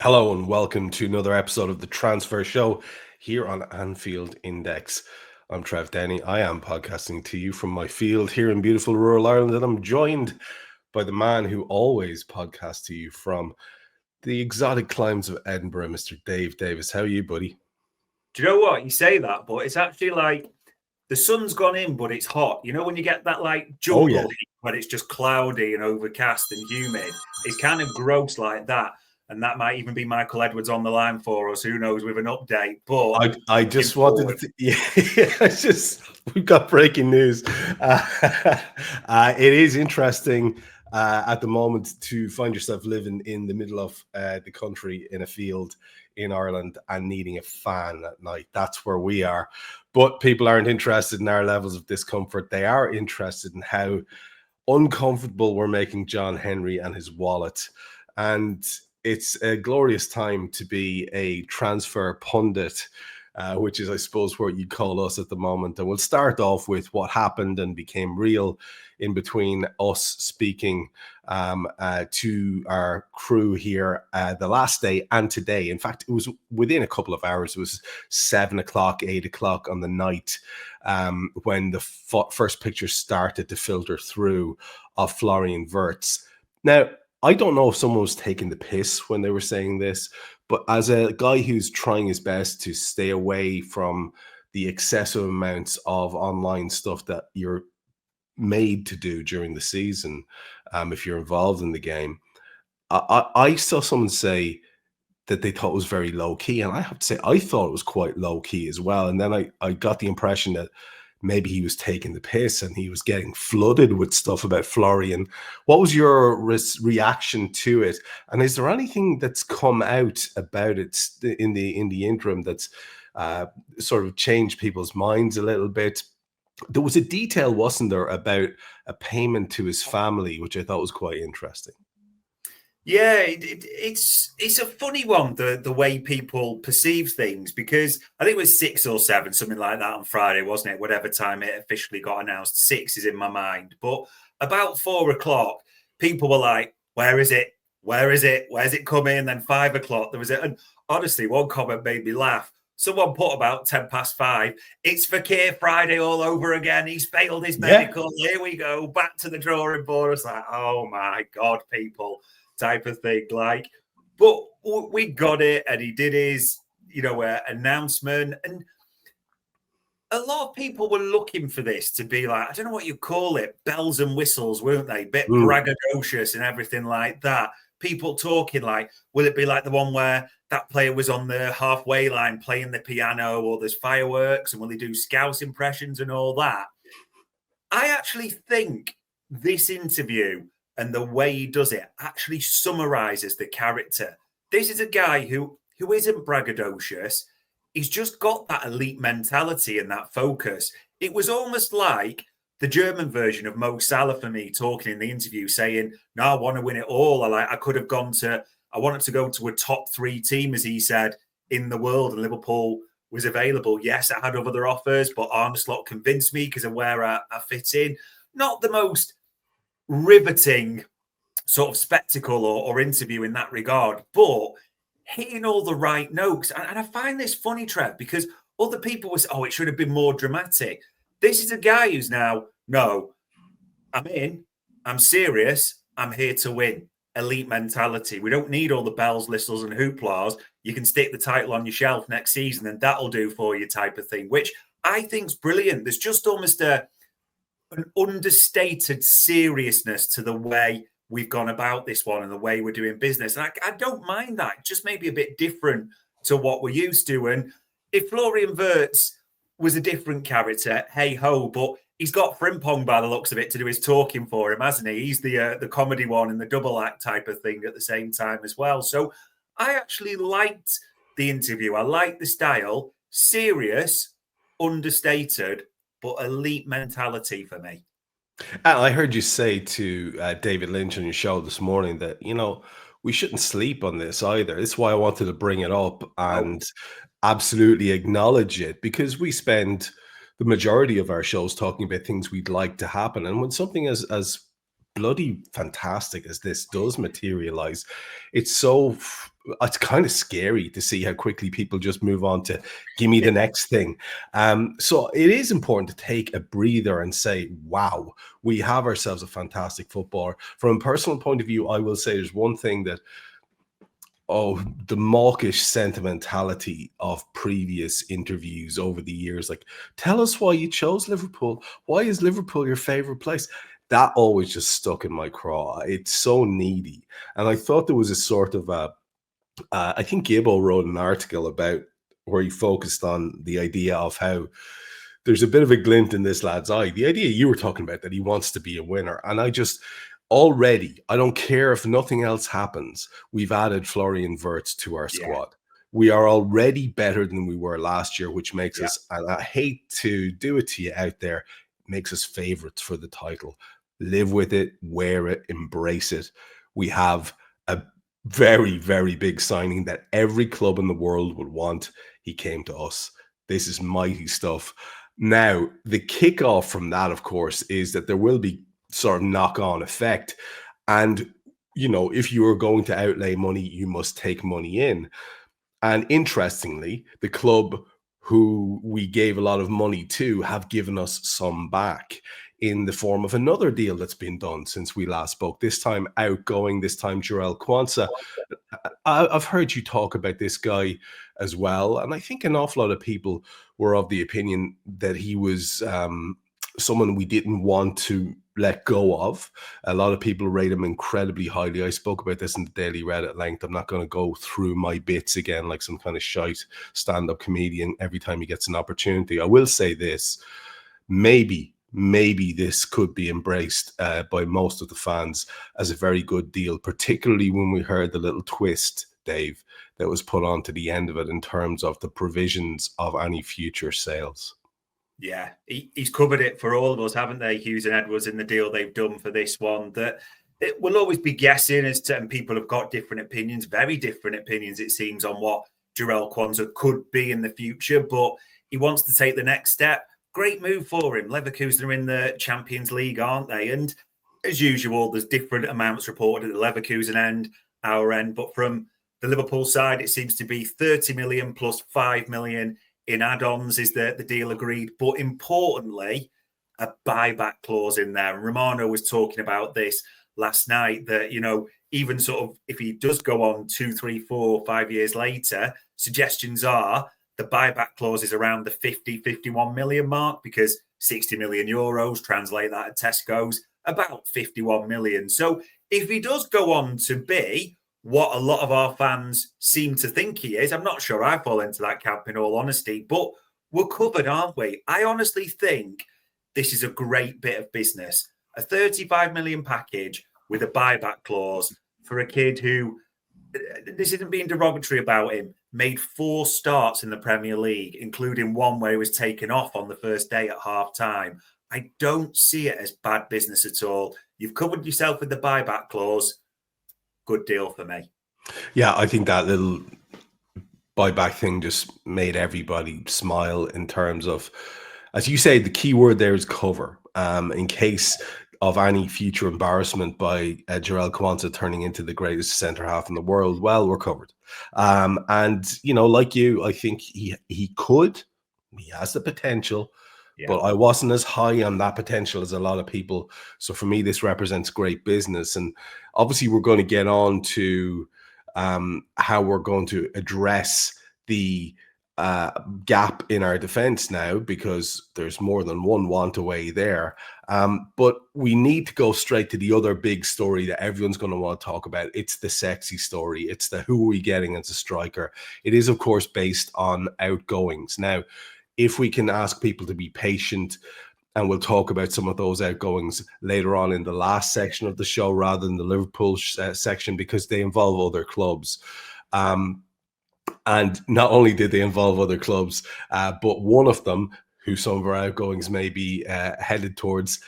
Hello and welcome to another episode of the Transfer Show here on Anfield Index. I'm Trev Downey. I am podcasting to you from my field here in beautiful rural Ireland, and I'm joined by the man who always podcasts to you from the exotic climes of Edinburgh, Mr. Dave Davis. How are you, buddy? Do you know what? You say that, but it's actually like the sun's gone in, but it's hot. You know when you get that like jungle heat, when it's just cloudy and overcast and humid? It's kind of gross like that. And that might even be Michael Edwards on the line for us. Who knows with an update? But I just wanted to, we've got breaking news. It is interesting at the moment to find yourself living in the middle of the country in a field in Ireland and needing a fan at night. That's where we are. But people aren't interested in our levels of discomfort. They are interested in how uncomfortable we're making John Henry and his wallet. And it's a glorious time to be a transfer pundit, which is, I suppose, what you call us at the moment. And we'll start off with what happened and became real in between us speaking to our crew here the last day and today. In fact, it was within a couple of hours. It was 7 o'clock, 8 o'clock on the night when the first pictures started to filter through of Florian Wirtz. Now, I don't know if someone was taking the piss when they were saying this, but as a guy who's trying his best to stay away from the excessive amounts of online stuff that you're made to do during the season, if you're involved in the game, I saw someone say that they thought it was very low key, and I have to say I thought it was quite low key as well. And then I got the impression that maybe he was taking the piss and he was getting flooded with stuff about Florian. What was your reaction to it? And is there anything that's come out about it in the interim that's sort of changed people's minds a little bit? There was a detail, wasn't there, about a payment to his family, which I thought was quite interesting. Yeah, it's a funny one, the way people perceive things, because I think it was 6 or 7, something like that on Friday, wasn't it? Whatever time it officially got announced, 6 is in my mind. But about 4 o'clock, people were like, where is it? Where is it? Where's it coming? Then 5 o'clock, there was it. And honestly, one comment made me laugh. Someone put about 10 past 5. It's Fakir Friday all over again. He's failed his medical. Yeah. Here we go. Back to the drawing board. It's like, oh my God, people. Type of thing, like, but we got it, and he did his, announcement, and a lot of people were looking for this to be like, I don't know what you call it, bells and whistles, weren't they? Bit braggadocious and everything like that. People talking like, will it be like the one where that player was on the halfway line playing the piano, or there's fireworks, and will he do Scouse impressions and all that? I actually think this interview and the way he does it actually summarizes the character. This is a guy who isn't braggadocious. He's just got that elite mentality and that focus. It was almost like the German version of Mo Salah for me, talking in the interview, saying, no, I want to win it all. I wanted to go to a top 3 team, as he said, in the world, and Liverpool was available. Yes, I had other offers, but Arne Slot convinced me because of where I fit in. Not the most riveting sort of spectacle or interview in that regard, but hitting all the right notes. And I find this funny, Trev, because other people was, it should have been more dramatic. This is a guy who's now, no, I'm in, I'm serious, I'm here to win. Elite mentality. We don't need all the bells, whistles, and hooplas. You can stick the title on your shelf next season and that'll do for you, type of thing, which I think's brilliant. There's just almost an understated seriousness to the way we've gone about this one and the way we're doing business. And I don't mind that. Just maybe a bit different to what we're used to. And if Florian Wirtz was a different character, hey ho, but he's got Frimpong by the looks of it to do his talking for him, hasn't he? He's the comedy one and the double act type of thing at the same time as well. So I actually liked the interview. I liked the style. Serious, understated, but elite mentality for me. I heard you say to David Lynch on your show this morning that, we shouldn't sleep on this either. That's why I wanted to bring it up and absolutely acknowledge it, because we spend the majority of our shows talking about things we'd like to happen. And when something as bloody fantastic as this does materialize, it's so it's kind of scary to see how quickly people just move on to give me the next thing. So it is important to take a breather and say, wow, we have ourselves a fantastic footballer. From a personal point of view, I will say there's one thing that, the mawkish sentimentality of previous interviews over the years. Like, tell us why you chose Liverpool. Why is Liverpool your favorite place? That always just stuck in my craw. It's so needy. And I thought there was a sort of I think Gibbo wrote an article about where he focused on the idea of how there's a bit of a glint in this lad's eye. The idea you were talking about, that he wants to be a winner. And I don't care if nothing else happens. We've added Florian Wirtz to our squad. We are already better than we were last year, which makes us, and I hate to do it to you out there, makes us favorites for the title. Live with it, wear it, embrace it. We have a very, very big signing that every club in the world would want. He came to us. This is mighty stuff. Now, the kickoff from that, of course, is that there will be sort of knock-on effect. And, if you are going to outlay money, you must take money in. And interestingly, the club who we gave a lot of money to have given us some back in the form of another deal that's been done since we last spoke. This time outgoing, this time Jarell Quansah. I've heard you talk about this guy as well, and I think an awful lot of people were of the opinion that he was someone we didn't want to let go of. A lot of people rate him incredibly highly. I spoke about this in the Daily Red at length. I'm not going to go through my bits again like some kind of shite stand-up comedian every time he gets an opportunity. I will say this, maybe this could be embraced by most of the fans as a very good deal, particularly when we heard the little twist, Dave, that was put on to the end of it in terms of the provisions of any future sales. Yeah, he's covered it for all of us, haven't they, Hughes and Edwards, in the deal they've done for this one. That it will always be guessing as to, and people have got different opinions, very different opinions, it seems, on what Jarell Quansah could be in the future. But he wants to take the next step. Great move for him. Leverkusen are in the Champions League, aren't they? And as usual, there's different amounts reported at the Leverkusen end, our end. But from the Liverpool side, it seems to be 30 million plus 5 million in add-ons is the deal agreed. But importantly, a buyback clause in there. And Romano was talking about this last night, that, even sort of if he does go on 2, 3, 4, 5 years later, suggestions are the buyback clause is around the 50, 51 million mark, because 60 million euros, translate that at Tesco's, about 51 million. So if he does go on to be what a lot of our fans seem to think he is, I'm not sure I fall into that camp in all honesty, but we're covered, aren't we? I honestly think this is a great bit of business. A 35 million package with a buyback clause for a kid who, this isn't being derogatory about him, made 4 starts in the Premier League, including one where he was taken off on the first day at half-time. I don't see it as bad business at all. You've covered yourself with the buyback clause. Good deal for me. Yeah, I think that little buyback thing just made everybody smile in terms of, as you say, the key word there is cover. In case of any future embarrassment by Jarell Quansah turning into the greatest centre-half in the world, well, we're covered. And, like you, I think he has the potential, but I wasn't as high on that potential as a lot of people. So for me, this represents great business. And obviously, we're going to get on to how we're going to address the gap in our defense now, because there's more than one want away there. But we need to go straight to the other big story that everyone's going to want to talk about. It's the sexy story. It's the who are we getting as a striker. It is, of course, based on outgoings. Now, if we can ask people to be patient, and we'll talk about some of those outgoings later on in the last section of the show rather than the Liverpool section, because they involve other clubs. And not only did they involve other clubs, but one of them, who some of our outgoings may be headed towards,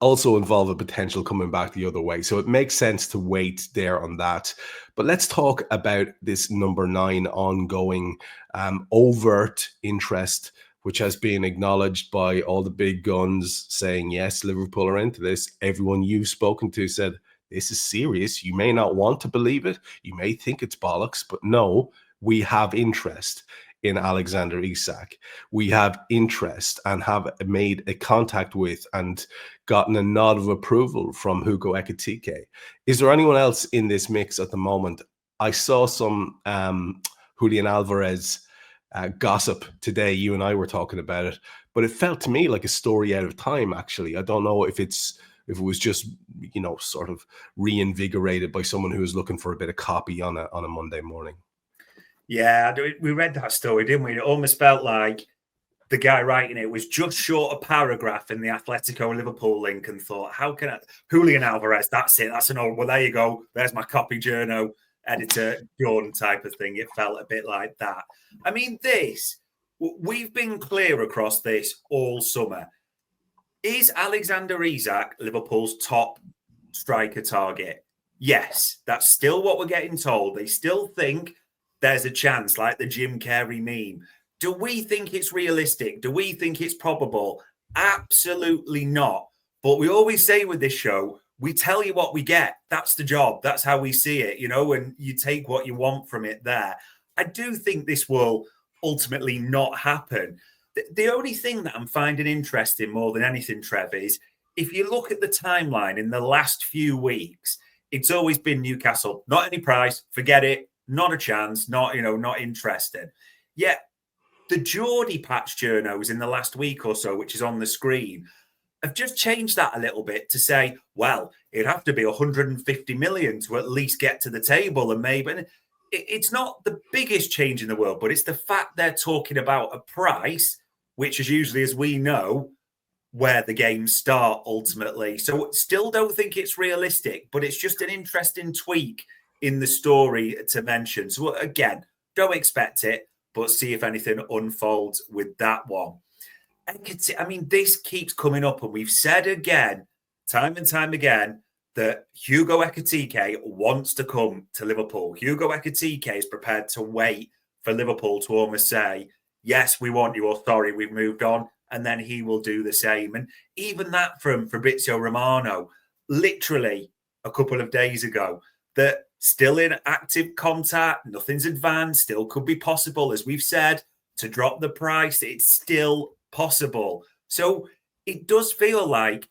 also involve a potential coming back the other way. So it makes sense to wait there on that. But let's talk about this number 9 ongoing overt interest, which has been acknowledged by all the big guns saying, yes, Liverpool are into this. Everyone you've spoken to said this is serious. You may not want to believe it. You may think it's bollocks, but no, we have interest in Alexander Isak. We have interest and have made a contact with and gotten a nod of approval from Hugo Ekitike. Is there anyone else in this mix at the moment? I saw some Julian Alvarez gossip today. You and I were talking about it, but it felt to me like a story out of time, actually. I don't know if it was just, sort of reinvigorated by someone who was looking for a bit of copy on a Monday morning. Yeah, we read that story, didn't we? It almost felt like the guy writing it was just short a paragraph in the Atletico Liverpool link and thought, how can Julian Alvarez, that's it, that's an old, well, there you go, there's my copy journo editor Jordan type of thing. It felt a bit like that. I mean, we've been clear across this all summer. Is Alexander Isak Liverpool's top striker target? Yes, that's still what we're getting told. They still think there's a chance, like the Jim Carrey meme. Do we think it's realistic? Do we think it's probable? Absolutely not. But we always say with this show, we tell you what we get. That's the job. That's how we see it, and you take what you want from it there. I do think this will ultimately not happen. The only thing that I'm finding interesting more than anything, Trev, is if you look at the timeline in the last few weeks, it's always been Newcastle. Not any price, forget it, not a chance, not interested. Yet the Geordie patch journos in the last week or so, which is on the screen, have just changed that a little bit to say, well, it'd have to be 150 million to at least get to the table. And maybe it's not the biggest change in the world, but it's the fact they're talking about a price, which is usually, as we know, where the games start ultimately. So still don't think it's realistic, but it's just an interesting tweak in the story to mention. So again, don't expect it, but see if anything unfolds with that one. I mean, this keeps coming up, and we've said again, time and time again, that Hugo Ekitike wants to come to Liverpool. Hugo Ekitike is prepared to wait for Liverpool to almost say, yes, we want you, or sorry, we've moved on, and then he will do the same. And even that from Fabrizio Romano, literally a couple of days ago, that still in active contact, nothing's advanced, still could be possible, as we've said, to drop the price. It's still possible. So it does feel like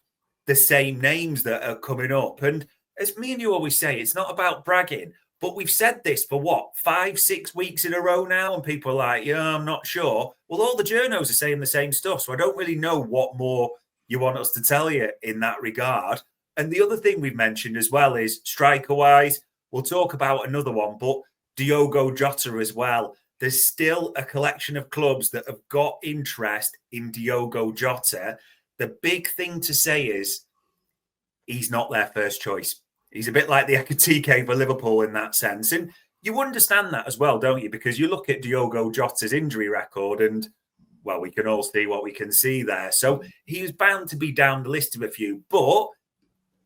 the same names that are coming up. And as me and you always say, it's not about bragging, but we've said this for 5-6 weeks in a row now, and people are like, yeah, I'm not sure. Well, all the journos are saying the same stuff, so I don't really know what more you want us to tell you in that regard. And the other thing we've mentioned as well is striker-wise, we'll talk about another one, but Diogo Jota as well. There's still a collection of clubs that have got interest in Diogo Jota. The big thing to say is he's not their first choice. He's a bit like the Ekitike for Liverpool in that sense. And you understand that as well, don't you? Because you look at Diogo Jota's injury record and, well, we can all see what we can see there. So he was bound to be down the list of a few. But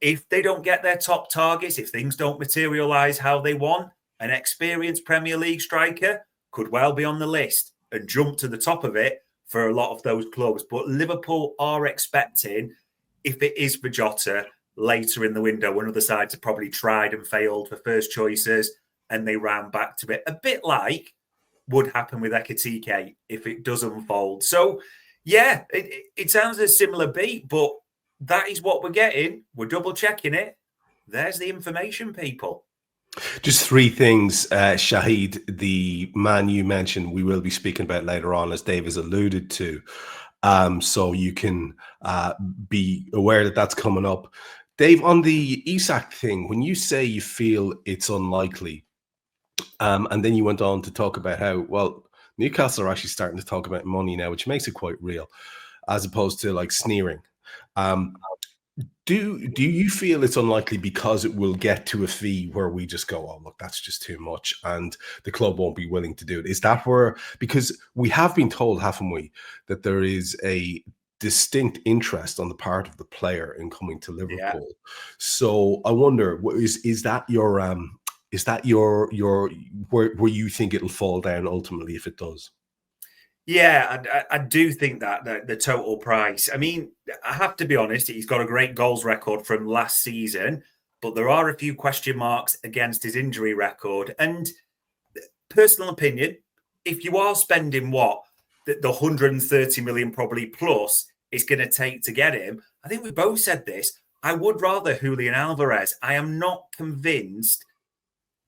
if they don't get their top targets, if things don't materialise how they want, an experienced Premier League striker could well be on the list and jump to the top of it for a lot of those clubs. But Liverpool are expecting, if it is for Jota, later in the window when other sides have probably tried and failed for first choices and they ran back to it, a bit like would happen with Ekitike if it does unfold. So, yeah, it sounds a similar beat, but that is what we're getting. We're double checking it. There's the information, people. Just three things, Shahid, the man you mentioned, we will be speaking about later on, as Dave has alluded to. So you can be aware that that's coming up. Dave, on the Isak thing, when you say you feel it's unlikely, and then you went on to talk about how, well, Newcastle are actually starting to talk about money now, which makes it quite real, as opposed to like sneering. Do you feel it's unlikely because it will get to a fee where we just go, oh, look, that's just too much, and the club won't be willing to do it? Is that where, because we have been told, haven't we, that there is a distinct interest on the part of the player in coming to Liverpool? Yeah. So I wonder, is that your where you think it'll fall down ultimately if it does? Yeah, I do think that the total price. I mean, I have to be honest, he's got a great goals record from last season. but there are a few question marks against his injury record. And personal opinion, if you are spending the 130 million probably plus it's going to take to get him, I think we both said this, I would rather Julian Alvarez. I am not convinced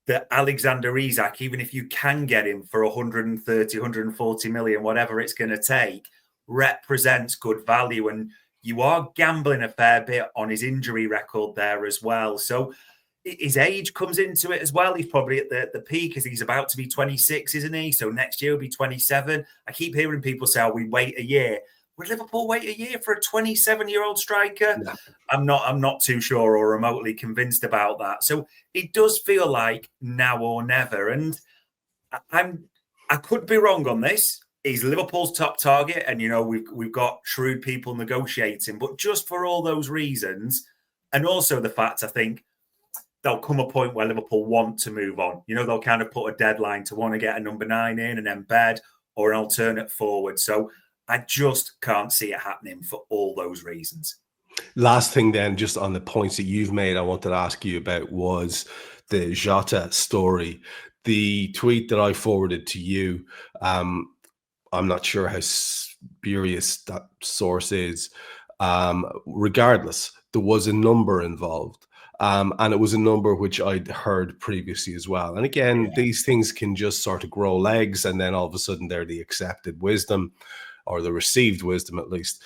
that Alexander Isak, even if you can get him for 130, 140 million, whatever it's going to take, represents good value. And you are gambling a fair bit on his injury record there as well. So his age comes into it as well. He's probably at the peak as he's about to be 26, isn't he? So next year he'll be 27. I keep hearing people say, we wait a year. Would Liverpool wait a year for a 27-year-old striker? No. I'm not too sure or remotely convinced about that. So it does feel like now or never. And I could be wrong on this. He's Liverpool's top target, and we've got shrewd people negotiating. But just for all those reasons, and also the fact I think there'll come a point where Liverpool want to move on. They'll kind of put a deadline to want to get a number 9 in and embed or an alternate forward. So I just can't see it happening for all those reasons. Last thing then, just on the points that you've made, I wanted to ask you about was the Jota story. The tweet that I forwarded to you, I'm not sure how spurious that source is. Regardless, there was a number involved. And it was a number which I'd heard previously as well. And again, these things can just sort of grow legs, and then all of a sudden they're the accepted wisdom, or the received wisdom at least.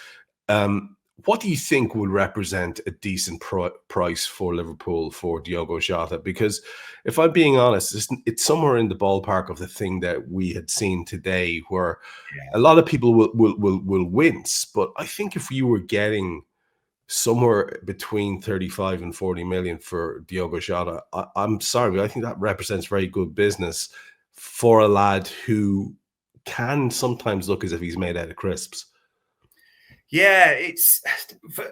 What do you think would represent a decent price for Liverpool for Diogo Jota? Because if I'm being honest, it's somewhere in the ballpark of the thing that we had seen today, where a lot of people will wince. But I think if you were getting somewhere between 35 and 40 million for Diogo Jota, I'm sorry, but I think that represents very good business for a lad who can sometimes look as if he's made out of crisps. Yeah, it's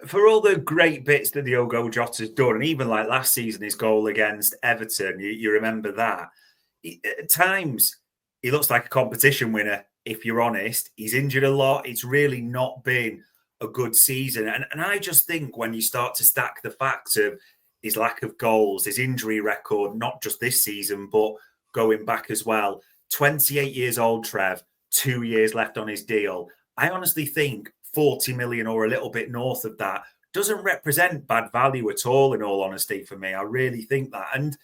for all the great bits that Diogo Jota's done, and even like last season, his goal against Everton, you remember that. At times, he looks like a competition winner, if you're honest. He's injured a lot. It's really not been a good season. And I just think when you start to stack the facts of his lack of goals, his injury record, not just this season, but going back as well, 28 years old, Trev, 2 years left on his deal. I honestly think 40 million or a little bit north of that doesn't represent bad value at all, in all honesty, for me. I really think that. And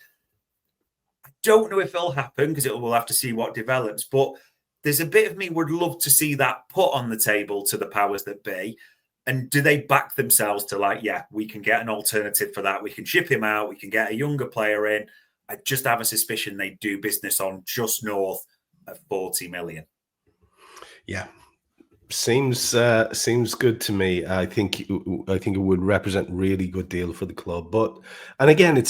I don't know if it'll happen because we'll have to see what develops. But there's a bit of me would love to see that put on the table to the powers that be. And do they back themselves to we can get an alternative for that. We can ship him out. We can get a younger player in. I just have a suspicion they do business on just north of 40 million. Yeah. Seems good to me. I think it would represent really good deal for the club. And again,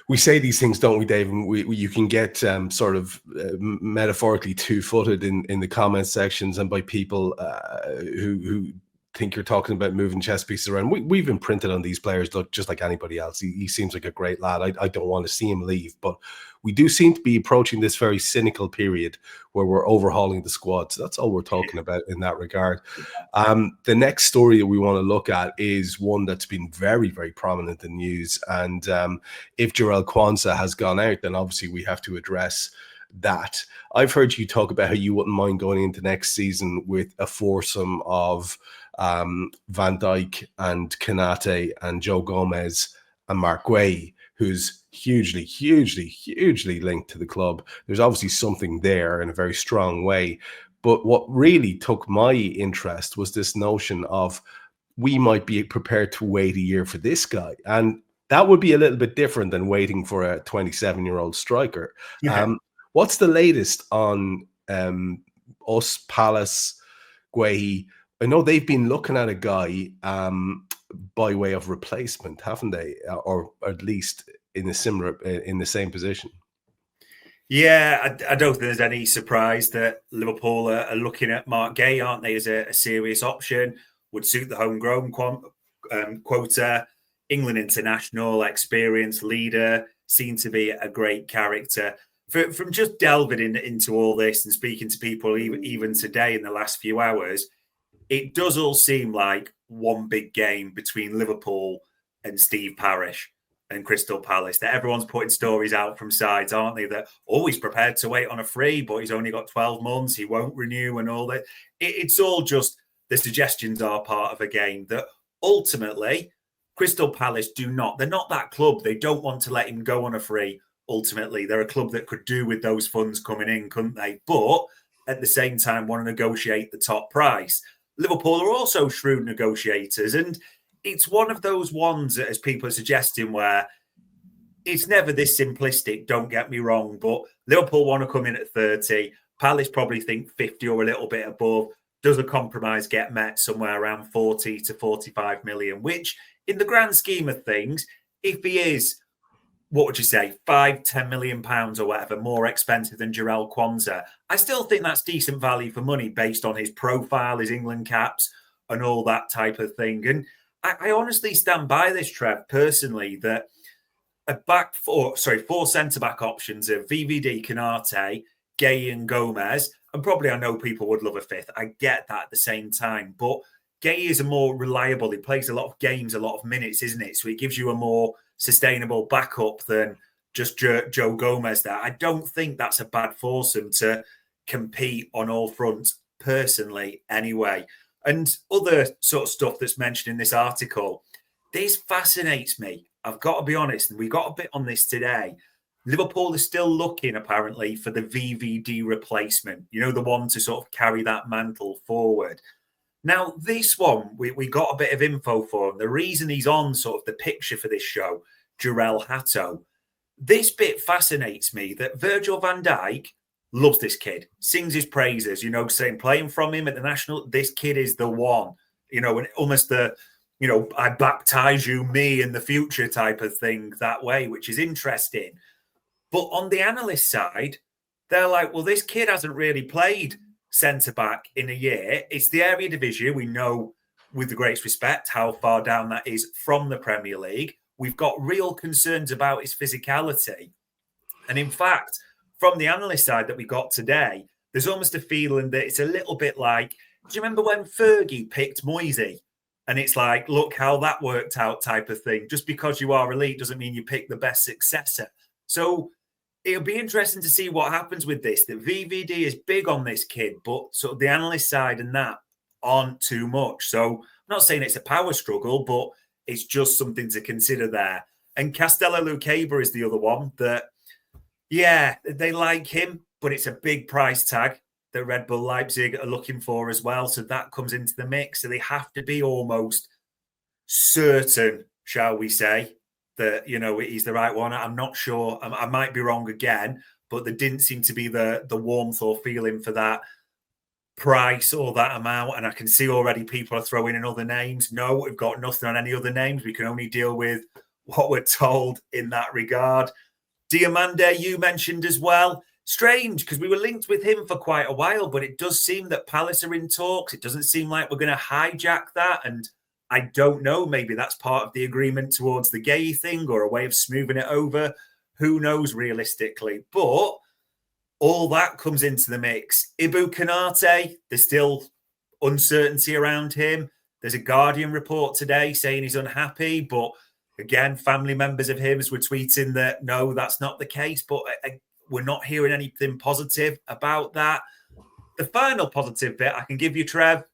we say these things, don't we, Dave? And you can get sort of metaphorically two-footed in the comment sections and by people who think you're talking about moving chess pieces around. We've imprinted on these players, look, just like anybody else. He seems like a great lad. I don't want to see him leave, but we do seem to be approaching this very cynical period where we're overhauling the squad. So that's all we're talking about in that regard. The next story that we want to look at is one that's been very, very prominent in news. And if Jarell Quansah has gone out, then obviously we have to address that. I've heard you talk about how you wouldn't mind going into next season with a foursome of Van Dijk and Konate and Joe Gomez and Mark Guehi, who's hugely linked to the club. There's obviously something there in a very strong way. But what really took my interest was this notion of we might be prepared to wait a year for this guy. And that would be a little bit different than waiting for a 27-year-old striker. Yeah. What's the latest on us, Palace, Guehi? I know they've been looking at a guy by way of replacement, haven't they? Or at least in the same position. Yeah, I don't think there's any surprise that Liverpool are looking at Mark Guehi, aren't they, as a serious option. Would suit the homegrown quota. England international, experienced leader, seen to be a great character. From just delving into all this and speaking to people even today in the last few hours, it does all seem like one big game between Liverpool and Steve Parish and Crystal Palace, that everyone's putting stories out from sides, aren't they? That he's prepared to wait on a free, but he's only got 12 months, he won't renew and all that. It's all just the suggestions are part of a game that ultimately Crystal Palace they're not that club. They don't want to let him go on a free. Ultimately, they're a club that could do with those funds coming in, couldn't they? But at the same time, want to negotiate the top price. Liverpool are also shrewd negotiators, and it's one of those ones that, as people are suggesting, where it's never this simplistic, don't get me wrong, but Liverpool want to come in at 30. Palace probably think 50 or a little bit above. Does a compromise get met somewhere around 40 to 45 million, which in the grand scheme of things, if he is, what would you say, £5-10 million or whatever, more expensive than Jarell Quansah, I still think that's decent value for money based on his profile, his England caps, and all that type of thing. And I honestly stand by this, Trev, personally, that four centre-back options of VVD, Canate, Gay and Gomez, and probably I know people would love a fifth. I get that at the same time, but Gay is a more reliable. He plays a lot of games, a lot of minutes, isn't it? So it gives you a more sustainable backup than just Joe Gomez there. I don't think that's a bad foursome to compete on all fronts, personally, anyway. And other sort of stuff that's mentioned in this article, this fascinates me. I've got to be honest, and we got a bit on this today. Liverpool is still looking, apparently, for the VVD replacement, the one to sort of carry that mantle forward. Now, this one, we got a bit of info for him. The reason he's on sort of the picture for this show, Jarell Hatto, this bit fascinates me that Virgil van Dijk loves this kid, sings his praises, saying playing from him at the national, this kid is the one, and almost the, I baptize you, me in the future type of thing that way, which is interesting. But on the analyst side, they're like, well, this kid hasn't really played centre-back in a year. It's the area division. We know, with the greatest respect, how far down that is from the Premier League. We've got real concerns about his physicality. And in fact, from the analyst side that we got today, there's almost a feeling that it's a little bit like, do you remember when Fergie picked Moisey? And it's like, look how that worked out type of thing. Just because you are elite doesn't mean you pick the best successor. So it'll be interesting to see what happens with this. That VVD is big on this kid, but sort of the analyst side and that aren't too much. So I'm not saying it's a power struggle, but it's just something to consider there. And Castello Lucaba is the other one that, yeah, they like him, but it's a big price tag that Red Bull Leipzig are looking for as well. So that comes into the mix. So they have to be almost certain, shall we say, that, he's the right one. I'm not sure. I might be wrong again, but there didn't seem to be the warmth or feeling for that price or that amount. And I can see already people are throwing in other names. No, we've got nothing on any other names. We can only deal with what we're told in that regard. Diamande, you mentioned as well. Strange, because we were linked with him for quite a while, but it does seem that Palace are in talks. It doesn't seem like we're going to hijack that. And I don't know, maybe that's part of the agreement towards the Gay thing or a way of smoothing it over. Who knows realistically? But all that comes into the mix. Ibu Kanate, there's still uncertainty around him. There's a Guardian report today saying he's unhappy, but again, family members of his were tweeting that, no, that's not the case, but we're not hearing anything positive about that. The final positive bit I can give you, Trev,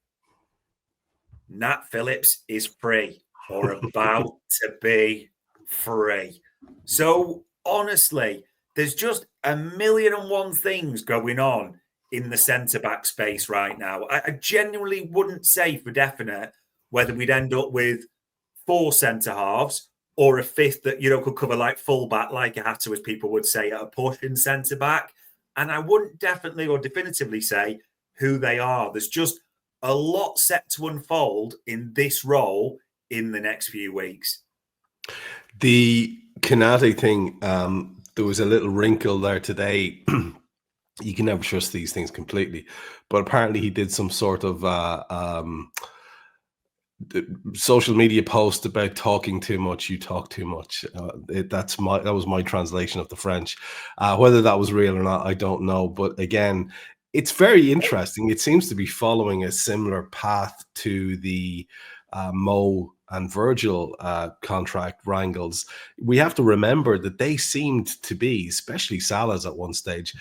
Nat Phillips is free or about to be free. So honestly, there's just 1,000,001 things going on in the centre-back space right now. I genuinely wouldn't say for definite whether we'd end up with 4 centre-halves or a fifth that, could cover like fullback, like a Hatter, as people would say, at a push in centre-back. And I wouldn't definitely or definitively say who they are. There's just a lot set to unfold in this role in the next few weeks. The Canate thing, there was a little wrinkle there today. You can never trust these things completely, but apparently he did some sort of social media post about talking too much. You talk too much. That was my translation of the French. Whether that was real or not, I don't know. But again, it's very interesting. It seems to be following a similar path to the Mo and Virgil contract wrangles, we have to remember that they seemed to be, especially Salah's at one stage,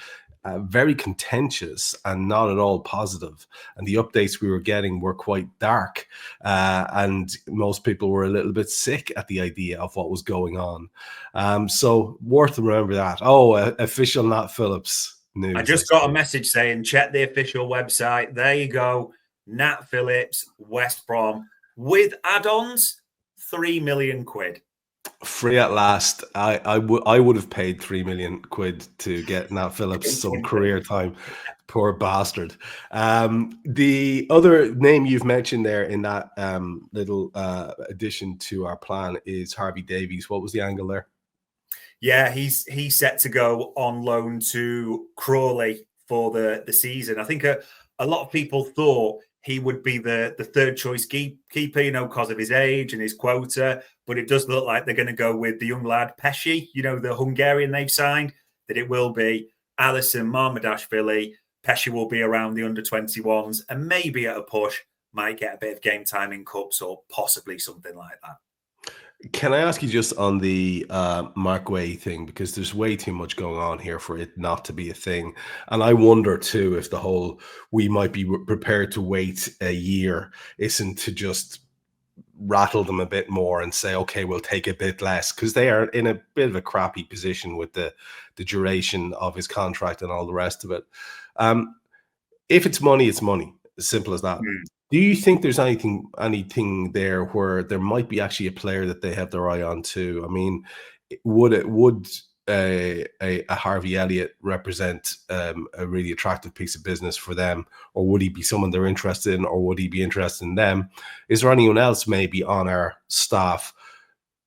very contentious and not at all positive. And the updates we were getting were quite dark. And most people were a little bit sick at the idea of what was going on. So worth to remember that. Oh, official Nat Phillips news. I just got a message saying, check the official website. There you go. Nat Phillips, West Brom, with add-ons, 3 million quid. Free at last. I would have paid 3 million quid to get Nat Phillips some career time. Poor bastard. The other name you've mentioned there in that little addition to our plan is Harvey Davies. What was the angle there? Yeah, he's set to go on loan to Crawley for the season. I think a lot of people thought he would be the third choice keeper, because of his age and his quota. But it does look like they're going to go with the young lad, Pesci, the Hungarian they've signed, that it will be Alisson, Marmadashvili. Pesci will be around the under-21s and maybe at a push might get a bit of game time in cups or possibly something like that. Can I ask you just on the Mark Way thing, because there's way too much going on here for it not to be a thing. And I wonder too if the whole we might be prepared to wait a year isn't to just rattle them a bit more and say, okay, we'll take a bit less, because they are in a bit of a crappy position with the duration of his contract and all the rest of it. If it's money, it's money. As simple as that. Do you think there's anything there where there might be actually a player that they have their eye on too? I mean, would a Harvey Elliott represent a really attractive piece of business for them, or would he be someone they're interested in, or would he be interested in them? Is there anyone else maybe on our staff?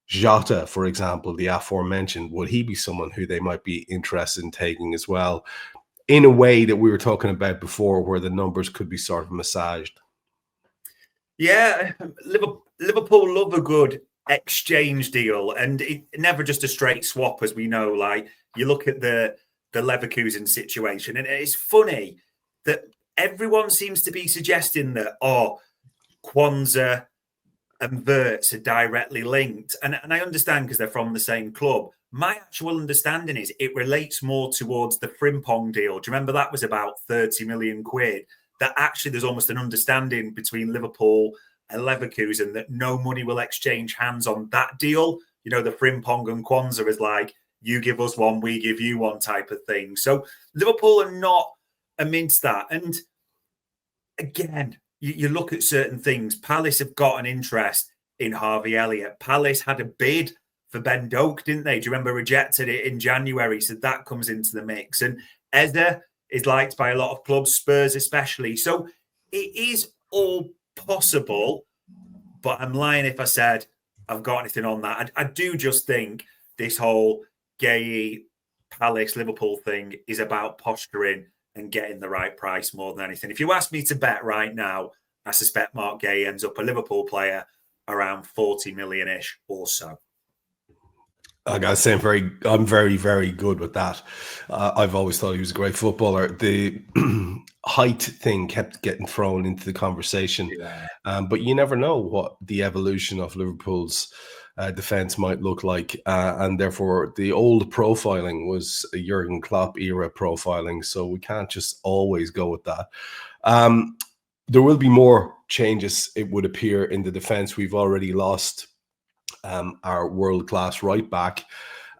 Jota, for example, the aforementioned, would he be someone who they might be interested in taking as well, in a way that we were talking about before, where the numbers could be sort of massaged? Yeah, Liverpool love a good exchange deal, and it never just a straight swap, as we know. Like, you look at the Leverkusen situation, and it's funny that everyone seems to be suggesting that Quansah and Wirtz are directly linked, and I understand because they're from the same club. My actual understanding is it relates more towards the Frimpong deal. Do you remember that was about 30 million quid? That actually there's almost an understanding between Liverpool and Leverkusen that no money will exchange hands on that deal. The Frimpong and Quansah is like, you give us one, we give you one type of thing. So Liverpool are not amidst that. And again, you look at certain things. Palace have got an interest in Harvey Elliott. Palace had a bid for Ben Doak, didn't they? Do you remember rejected it in January? So that comes into the mix. And Eze is liked by a lot of clubs, Spurs especially. So it is all possible, but I'm lying if I said I've got anything on that. I do just think this whole Gay Palace Liverpool thing is about posturing and getting the right price more than anything. If you ask me to bet right now, I suspect Mark Gay ends up a Liverpool player around 40 million-ish or so. I gotta say, I'm very, very good with that. I've always thought he was a great footballer. The height thing kept getting thrown into the conversation, but you never know what the evolution of Liverpool's defense might look like, and therefore the old profiling was a Jurgen Klopp era profiling, so we can't just always go with that. There will be more changes, it would appear, in the defense. We've already lost our world-class right back,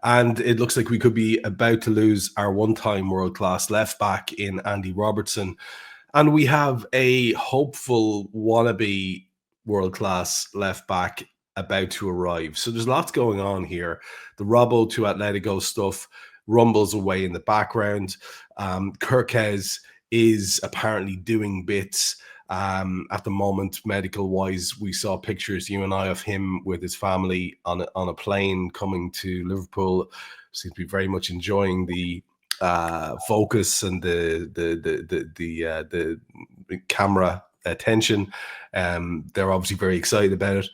and it looks like we could be about to lose our one-time world-class left back in Andy Robertson, and we have a hopeful wannabe world-class left back about to arrive. So there's lots going on here. The Robbo to Atletico stuff rumbles away in the background. Kerkez is apparently doing bits at the moment, medical wise. We saw pictures, you and I, of him with his family on a plane coming to Liverpool. Seems to be very much enjoying the focus and the camera attention. They're obviously very excited about it.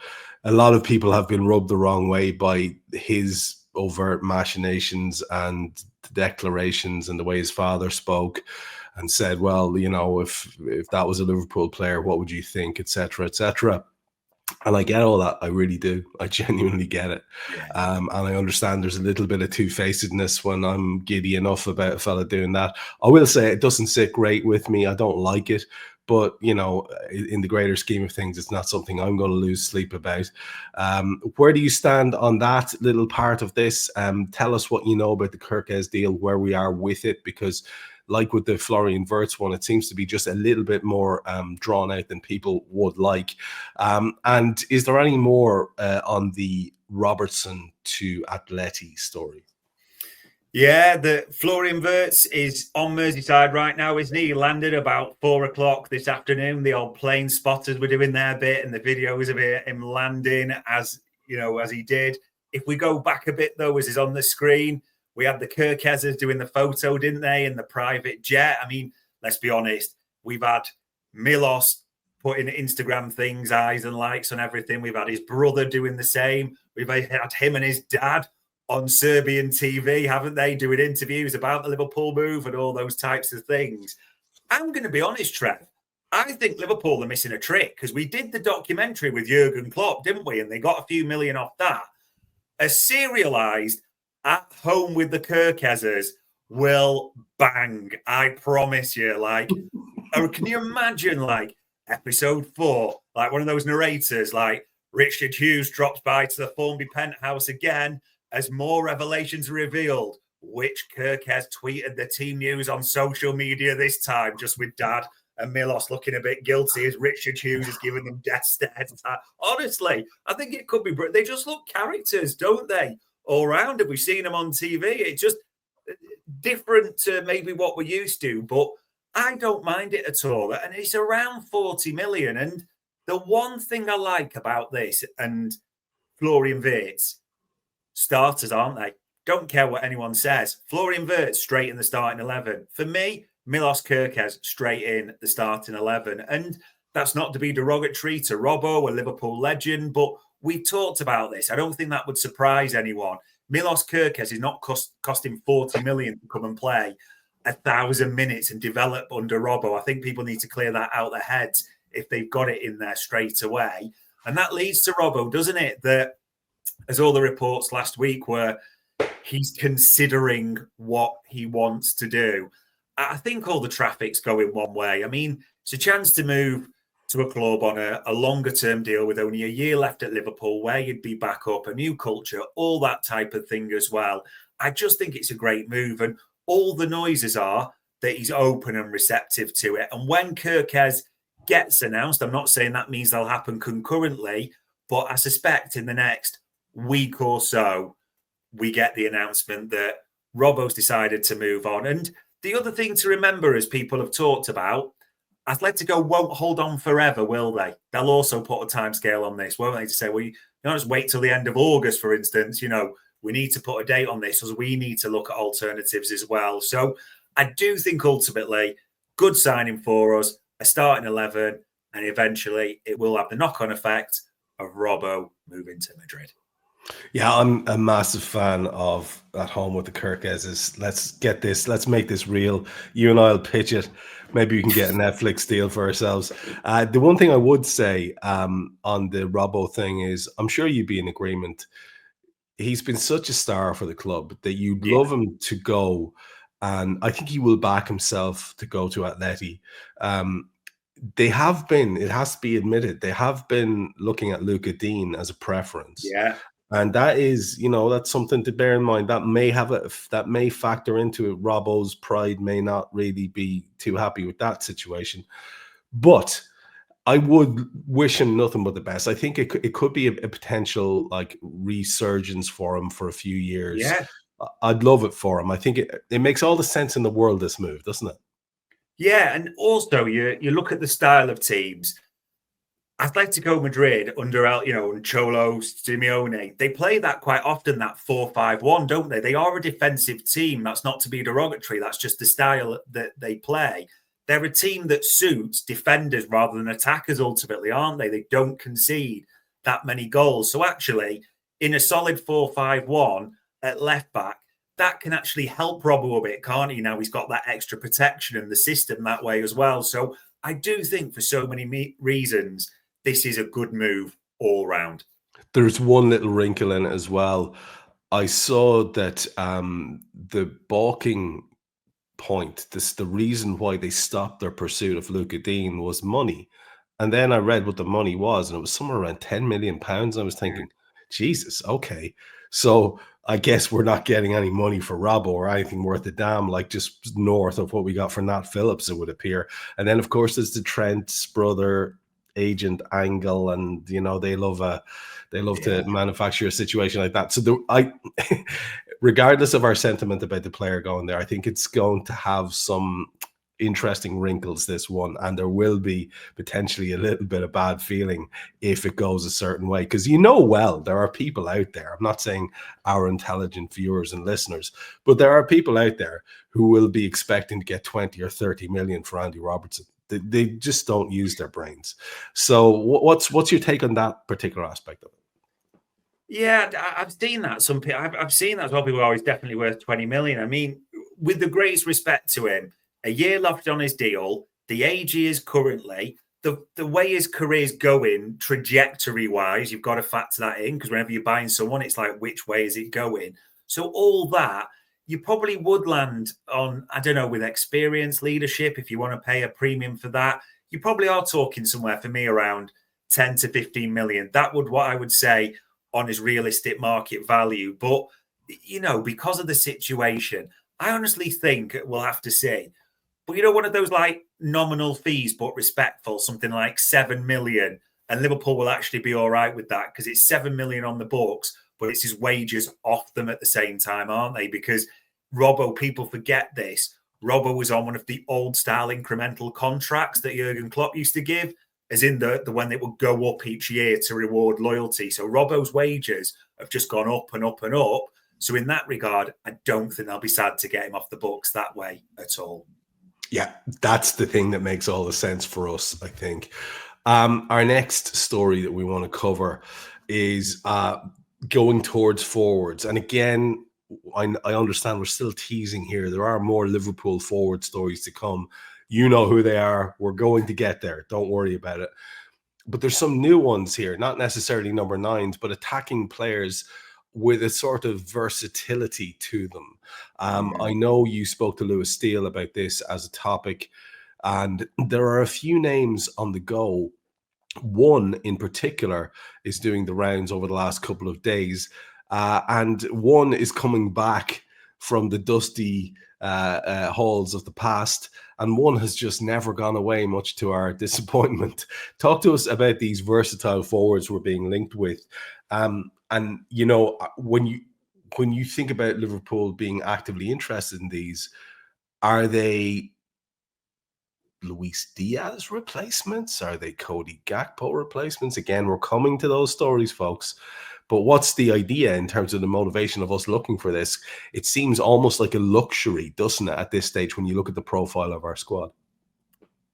A lot of people have been rubbed the wrong way by his overt machinations and declarations and the way his father spoke, and said, well, if that was a Liverpool player, what would you think, etc., etc. And I get all that. I really do. I genuinely get it. Yeah. And I understand there's a little bit of two-facedness when I'm giddy enough about a fella doing that. I will say it doesn't sit great with me. I don't like it. But, you know, in the greater scheme of things, it's not something I'm going to lose sleep about. Where do you stand on that little part of this? Tell us what you know about the Kerkez deal, where we are with it, because like with the Florian Wirtz one, it seems to be just a little bit more drawn out than people would like. And is there any more on the Robertson to Atleti story? Yeah, the Florian Wirtz is on Merseyside right now, isn't he? He landed about 4 o'clock this afternoon. The old plane spotters were doing their bit, and the videos of him landing as he did. If we go back a bit though, as is on the screen, we had the Kerkezers doing the photo, didn't they, in the private jet? I mean, let's be honest, we've had Milos putting Instagram things, eyes and likes on everything. We've had his brother doing the same. We've had him and his dad on Serbian TV, haven't they, doing interviews about the Liverpool move and all those types of things. I'm going to be honest, Trev. I think Liverpool are missing a trick, because we did the documentary with Jurgen Klopp, didn't we? And they got a few million off that. A serialized At Home with the Kerkezers will bang. I promise you. Like, can you imagine, like, episode 4, like one of those narrators, like Richard Hughes drops by to the Formby penthouse again as more revelations are revealed. Which Kerkez tweeted the team news on social media this time, just with Dad and Milos looking a bit guilty as Richard Hughes is giving them death stares. Honestly, I think it could be. They just look characters, don't they? All round. Have we seen them on TV? It's just different to maybe what we're used to, but I don't mind it at all. And it's around 40 million. And the one thing I like about this and Florian Wirtz, starters, aren't they? Don't care what anyone says. Florian Wirtz straight in the starting 11. For me, Milos Kerkez straight in the starting 11. And that's not to be derogatory to Robbo, a Liverpool legend, but we talked about this. I don't think that would surprise anyone. Milos Kerkez is not costing 40 million to come and play 1,000 minutes and develop under Robbo. I think people need to clear that out their heads if they've got it in there straight away. And that leads to Robbo, doesn't it? That, as all the reports last week were, he's considering what he wants to do. I think all the traffic's going one way. I mean, it's a chance to move to a club on a longer-term deal with only a year left at Liverpool, where you'd be back up, a new culture, all that type of thing as well. I just think it's a great move, and all the noises are that he's open and receptive to it. And when Kerkez gets announced, I'm not saying that means they'll happen concurrently, but I suspect in the next week or so, we get the announcement that Robbo's decided to move on. And the other thing to remember, as people have talked about, Atletico won't hold on forever, will they? They'll also put a timescale on this, won't they? To say, well, you don't just wait till the end of August, for instance. We need to put a date on this, as we need to look at alternatives as well. So I do think ultimately, good signing for us, a starting 11, and eventually it will have the knock-on effect of Robbo moving to Madrid. Yeah, I'm a massive fan of At Home with the Kerkezes. Let's make this real. You and I'll pitch it. Maybe we can get a Netflix deal for ourselves. The one thing I would say on the Robbo thing is, I'm sure you'd be in agreement. He's been such a star for the club that you'd love him to go, and I think he will back himself to go to Atleti. They have been, it has to be admitted, they have been looking at Luca Dean as a preference. Yeah. And that is, that's something to bear in mind. That may factor into it. Robbo's pride may not really be too happy with that situation. But I would wish him nothing but the best. I think it could be a potential like resurgence for him for a few years. Yeah. I'd love it for him. I think it makes all the sense in the world, this move, doesn't it? Yeah, and also you look at the style of teams. Atletico Madrid under Cholo Simeone, they play that quite often, that 4-5-1, don't they? They are a defensive team. That's not to be derogatory. That's just the style that they play. They're a team that suits defenders rather than attackers ultimately, aren't they? They don't concede that many goals. So actually, in a solid 4-5-1 at left back, that can actually help Robbo a bit, can't he? Now he's got that extra protection in the system that way as well. So I do think for so many reasons, this is a good move all round. There's one little wrinkle in it as well. I saw that the balking point, the reason why they stopped their pursuit of Luca Dean was money. And then I read what the money was, and it was somewhere around £10 million. I was thinking, Jesus, okay. So I guess we're not getting any money for Robbo or anything worth a damn, like just north of what we got for Nat Phillips, it would appear. And then, of course, there's the Trent's brother agent angle, and they love to manufacture a situation like that. So regardless of our sentiment about the player going there, I think it's going to have some interesting wrinkles, this one, and there will be potentially a little bit of bad feeling if it goes a certain way, because there are people out there, I'm not saying our intelligent viewers and listeners, but there are people out there who will be expecting to get 20 or 30 million for Andy Robertson. They just don't use their brains. So what's your take on that particular aspect of it? Yeah, I've seen that. Some people, I've seen that as well. People are always definitely worth 20 million. I mean, with the greatest respect to him, a year left on his deal, the age he is currently, the way his career's going, trajectory-wise, you've got to factor that in, because whenever you're buying someone, it's like, which way is it going? So all that, you probably would land on, I don't know, with experience, leadership, if you want to pay a premium for that, you probably are talking somewhere, for me, around 10 to 15 million. That would what I would say on his realistic market value. But, because of the situation, I honestly think we'll have to see. But, one of those like nominal fees, but respectful, something like 7 million. And Liverpool will actually be all right with that, because it's 7 million on the books, but it's his wages off them at the same time, aren't they? Because Robbo, people forget this. Robbo was on one of the old style incremental contracts that Jurgen Klopp used to give, as in the one that would go up each year to reward loyalty. So Robbo's wages have just gone up and up and up. So in that regard, I don't think they'll be sad to get him off the books that way at all. Yeah, that's the thing that makes all the sense for us, I think. Our next story that we want to cover is going towards forwards. And again, I understand we're still teasing here. There are more Liverpool forward stories to come. You know who they are. We're going to get there. Don't worry about it. But there's some new ones here, not necessarily number 9s, but attacking players with a sort of versatility to them. I know you spoke to Lewis Steele about this as a topic, and there are a few names on the go. One in particular is doing the rounds over the last couple of days, and one is coming back from the dusty halls of the past, and one has just never gone away, much to our disappointment. Talk to us about these versatile forwards we're being linked with. And when you think about Liverpool being actively interested in these, are they Luis Diaz replacements? Are they Cody Gakpo replacements? Again, we're coming to those stories, folks. But what's the idea in terms of the motivation of us looking for this? It seems almost like a luxury, doesn't it, at this stage, when you look at the profile of our squad?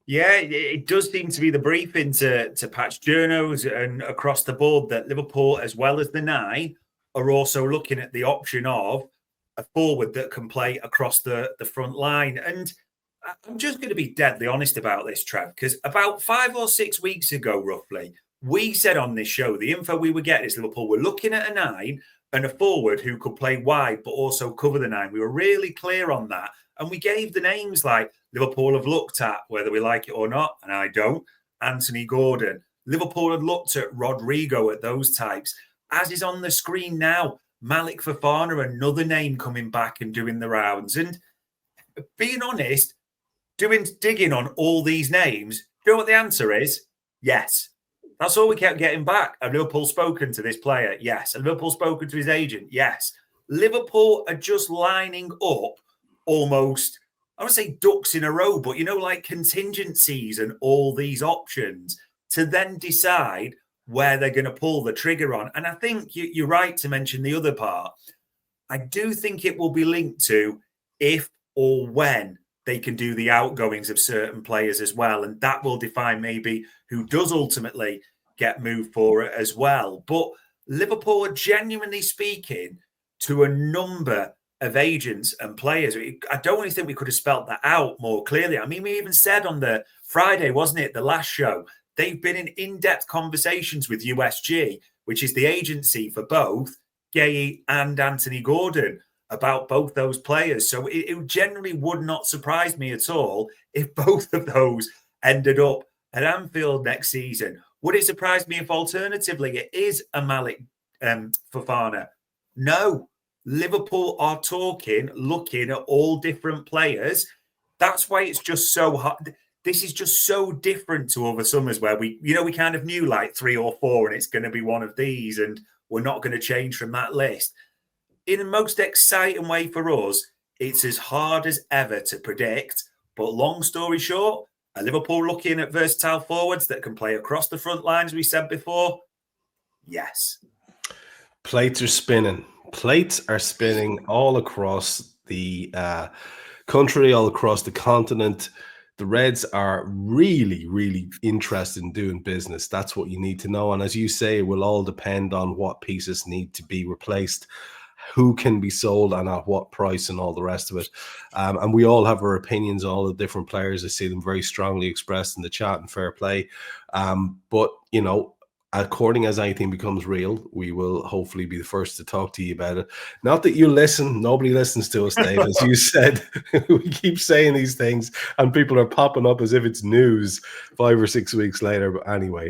Yeah, it does seem to be the briefing to Patch Journos and across the board that Liverpool, as well as the 9, are also looking at the option of a forward that can play across the front line. And I'm just going to be deadly honest about this, Trev, because about 5 or 6 weeks ago, roughly, we said on this show, the info we were getting is Liverpool were looking at a 9 and a forward who could play wide but also cover the 9. We were really clear on that. And we gave the names like Liverpool have looked at, whether we like it or not, and I don't, Anthony Gordon. Liverpool had looked at Rodrigo, at those types. As is on the screen now, Malik Fofana, another name coming back and doing the rounds. And being honest, digging on all these names, do you know what the answer is? Yes. That's all we kept getting back. Have Liverpool spoken to this player? Yes. Have Liverpool spoken to his agent? Yes. Liverpool are just lining up almost, I would say ducks in a row, but like contingencies and all these options to then decide where they're going to pull the trigger on. And I think you're right to mention the other part. I do think it will be linked to if or when they can do the outgoings of certain players as well. And that will define maybe who does ultimately get moved for it as well. But Liverpool are genuinely speaking to a number of agents and players. I don't really think we could have spelt that out more clearly. I mean, we even said on the Friday, wasn't it, the last show, they've been in in-depth conversations with USG, which is the agency for both Gay and Anthony Gordon, about both those players. So it generally would not surprise me at all if both of those ended up at Anfield next season. Would it surprise me if alternatively it is a Malik Fofana? No. Liverpool are looking at all different players. That's why it's just so hard. This is just so different to other summers where we kind of knew like 3 or 4 and it's going to be one of these and we're not going to change from that list. In the most exciting way for us, it's as hard as ever to predict. But long story short, are Liverpool looking at versatile forwards that can play across the front lines, we said before? Yes. Plates are spinning. Plates are spinning all across the country, all across the continent. The Reds are really, really interested in doing business. That's what you need to know. And as you say, it will all depend on what pieces need to be replaced, who can be sold and at what price and all the rest of it. And we all have our opinions on all the different players. I see them very strongly expressed in the chat, and fair play. But, according as anything becomes real, we will hopefully be the first to talk to you about it. Not that you listen. Nobody listens to us, Dave. As you said, we keep saying these things and people are popping up as if it's news 5 or 6 weeks later. But anyway,